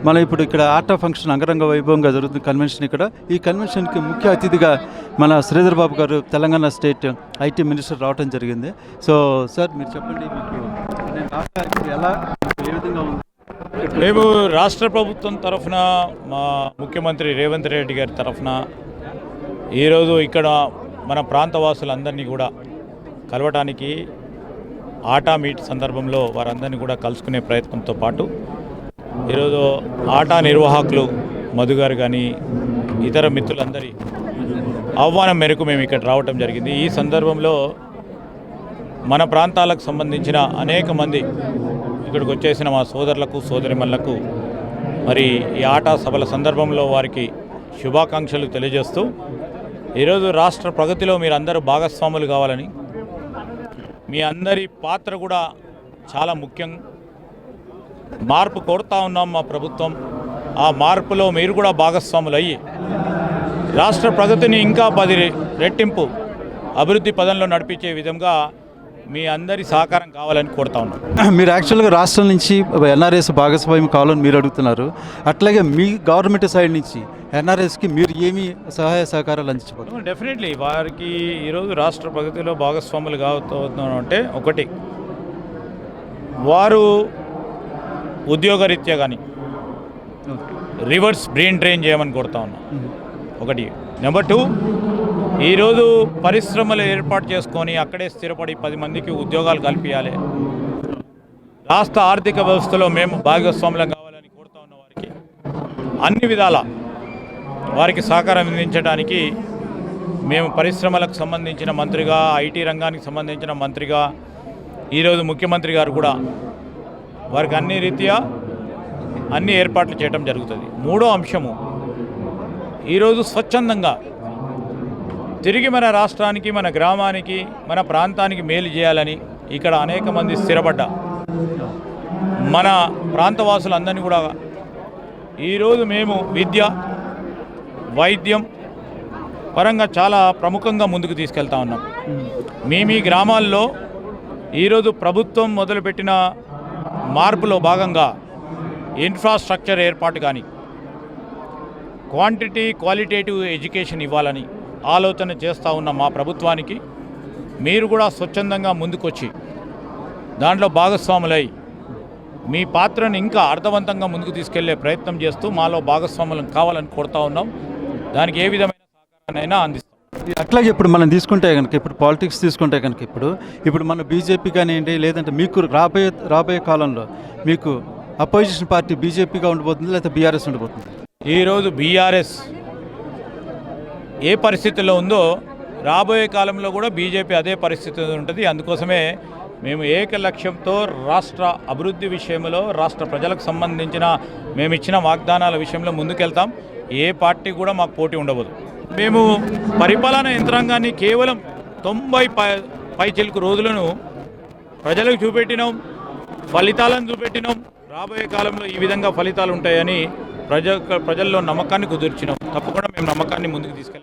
మనం ఇప్పుడు ఇక్కడ ఆటా ఫంక్షన్ అంగరంగ వైభవంగా జరుగుతుంది కన్వెన్షన్. ఇక్కడ ఈ కన్వెన్షన్కి ముఖ్య అతిథిగా మన శ్రీధర్ బాబు గారు తెలంగాణ స్టేట్ ఐటీ మినిస్టర్ రావడం జరిగింది. సో సార్ మీరు చెప్పండి, మీకు ఎలా ఏ విధంగా ఉంది? మేము రాష్ట్ర ప్రభుత్వం తరఫున మా ముఖ్యమంత్రి రేవంత్ రెడ్డి గారి తరఫున ఈరోజు ఇక్కడ మన ప్రాంతవాసులందరినీ కూడా కలవటానికి ఆటా మీట్ సందర్భంలో వారందరినీ కూడా కలుసుకునే ప్రయత్నంతో పాటు ఈరోజు ఆటా నిర్వాహకులు మధు గారు కానీ ఇతర మిత్రులందరి ఆహ్వానం మేరకు మేము ఇక్కడ రావటం జరిగింది. ఈ సందర్భంలో మన ప్రాంతాలకు సంబంధించిన అనేక మంది ఇక్కడికి వచ్చేసిన మా సోదరులకు సోదరిమణులకు మరి ఈ ఆటా సభల సందర్భంలో వారికి శుభాకాంక్షలు తెలియజేస్తూ ఈరోజు రాష్ట్ర ప్రగతిలో మీరు అందరూ భాగస్వాములు కావాలని, మీ అందరి పాత్ర కూడా చాలా ముఖ్యం. మార్పు కోరుతా ఉన్నాం మా ప్రభుత్వం, ఆ మార్పులో మీరు కూడా భాగస్వాములు అయ్యి రాష్ట్ర ప్రగతిని ఇంకా 10 రెట్టింపు అభివృద్ధి పదంలో నడిపించే విధంగా మీ అందరి సహకారం కావాలని కోరుతా ఉన్నాం. మీరు యాక్చువల్గా రాష్ట్రం నుంచి ఎన్ఆర్ఎస్ భాగస్వామ్యం కావాలని మీరు అడుగుతున్నారు. అట్లాగే మీ గవర్నమెంట్ సైడ్ నుంచి ఎన్ఆర్ఎస్కి మీరు ఏమి సహాయ సహకారాలు అందించబోతున్నారు? డెఫినెట్లీ వారికి ఈరోజు రాష్ట్ర ప్రగతిలో భాగస్వాములు కావుతున్నాం అంటే, ఒకటి వారు ఉద్యోగరీత్యా కానీ రివర్స్ బ్రెయిన్ ట్రైన్ చేయమని కోరుతా ఉన్నాం. ఒకటి. నెంబర్ 2, ఈరోజు పరిశ్రమలు ఏర్పాటు చేసుకొని అక్కడే స్థిరపడి 10 మందికి ఉద్యోగాలు కల్పించాలి. రాష్ట్ర ఆర్థిక వ్యవస్థలో మేము భాగస్వాములం కావాలని కోరుతా ఉన్న వారికి అన్ని విధాల వారికి సహకారం అందించడానికి మేము పరిశ్రమలకు సంబంధించిన మంత్రిగా, ఐటీ రంగానికి సంబంధించిన మంత్రిగా ఈరోజు ముఖ్యమంత్రి గారు కూడా వారికి అన్ని రీత్యా అన్ని ఏర్పాట్లు చేయడం జరుగుతుంది. 3వ అంశము, ఈరోజు స్వచ్ఛందంగా తిరిగి మన రాష్ట్రానికి, మన గ్రామానికి, మన ప్రాంతానికి మేలు చేయాలని ఇక్కడ అనేక మంది స్థిరపడ్డ మన ప్రాంతవాసులందరినీ కూడా ఈరోజు మేము విద్య, వైద్యం పరంగా చాలా ప్రముఖంగా ముందుకు తీసుకెళ్తా ఉన్నాం. మీ గ్రామాల్లో ఈరోజు ప్రభుత్వం మొదలుపెట్టిన మార్పులో భాగంగా ఇన్ఫ్రాస్ట్రక్చర్ ఏర్పాటు కానీ, క్వాలిటేటివ్ ఎడ్యుకేషన్ ఇవ్వాలని ఆలోచన చేస్తూ ఉన్న మా ప్రభుత్వానికి మీరు కూడా స్వచ్ఛందంగా ముందుకొచ్చి దాంట్లో భాగస్వాములై మీ పాత్రను ఇంకా అర్థవంతంగా ముందుకు తీసుకెళ్లే ప్రయత్నం చేస్తూ మాలో భాగస్వాములను కావాలని కోరుతా ఉన్నాం. దానికి ఏ విధమైన సహకారాన్నైనా అందిస్తాం. అట్లాగే ఇప్పుడు మనం తీసుకుంటే కనుక, ఇప్పుడు పాలిటిక్స్ తీసుకుంటే కనుక, ఇప్పుడు మన బీజేపీ కానివ్వండి, లేదంటే మీకు రాబోయే కాలంలో మీకు అపోజిషన్ పార్టీ బీజేపీగా ఉండిపోతుంది, లేకపోతే బీఆర్ఎస్ ఉండిపోతుంది? ఈరోజు బీఆర్ఎస్ ఏ పరిస్థితిలో ఉందో రాబోయే కాలంలో కూడా బీజేపీ అదే పరిస్థితిలో ఉంటుంది. అందుకోసమే మేము ఏక లక్ష్యంతో రాష్ట్ర అభివృద్ధి విషయంలో, రాష్ట్ర ప్రజలకు సంబంధించిన మేము ఇచ్చిన వాగ్దానాల విషయంలో ముందుకెళ్తాం. ఏ పార్టీ కూడా మాకు పోటీ ఉండబోదు. మేము పరిపాలనా యంత్రాంగాన్ని కేవలం 90 పైచిలుకు రోజులను ప్రజలకు చూపెట్టినాం, ఫలితాలను చూపెట్టినాం. రాబోయే కాలంలో ఈ విధంగా ఫలితాలు ఉంటాయని ప్రజల్లో నమ్మకాన్ని కుదిర్చినాం. తప్పకుండా మేము నమ్మకాన్ని ముందుకు తీసుకెళ్ళాం.